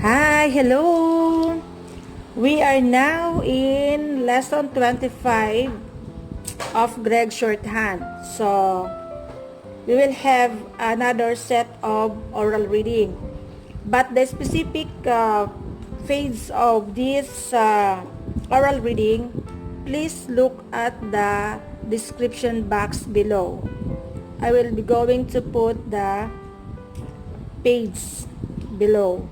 Hi, hello! We are now in lesson 25 of Gregg Shorthand. So, we will have another set of oral reading. But the specific phase of this oral reading, please look at the description box below. I will be going to put the page below.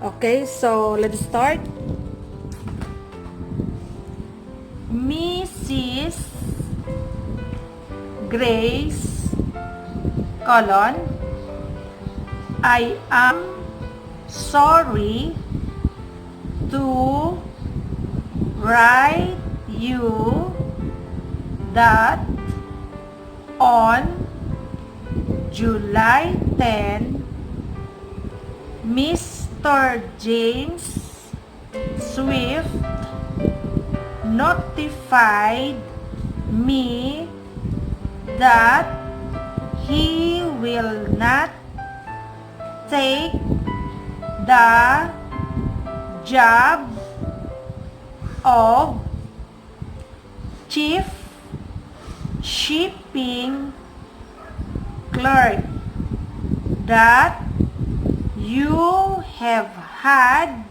Okay, so let's start. Mrs. Grace, I am sorry to write you that on July 10, Mr. James Swift notified me that he will not take the job of chief shipping clerk that you have had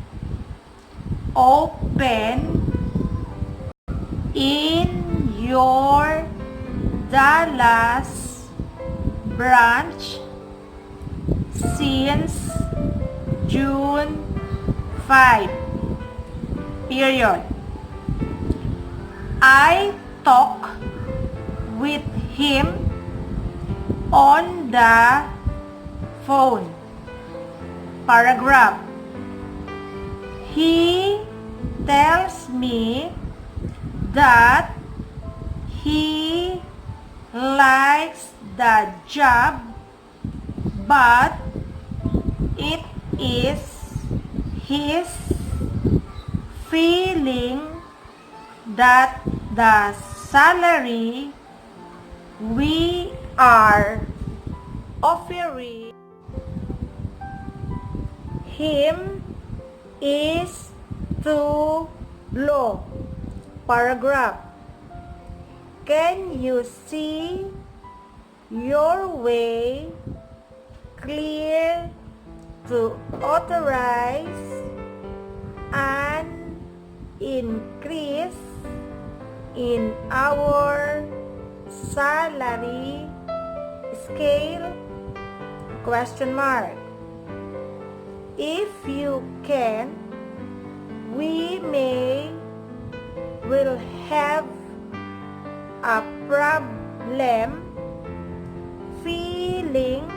open in your Dallas branch since June 5, period. I talked with him on the phone, paragraph. He tells me that he likes the job, but it is his feeling that the salary we are offering him is too low. Paragraph. Can you see your way clear to authorize an increase in our salary scale? Question mark. If you can, we will have a problem filling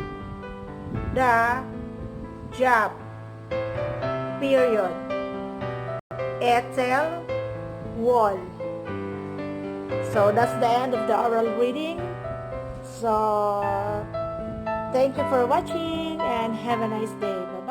the job, period. Ethel Wall. So that's the end of the oral reading. So thank you for watching and have a nice day. Bye.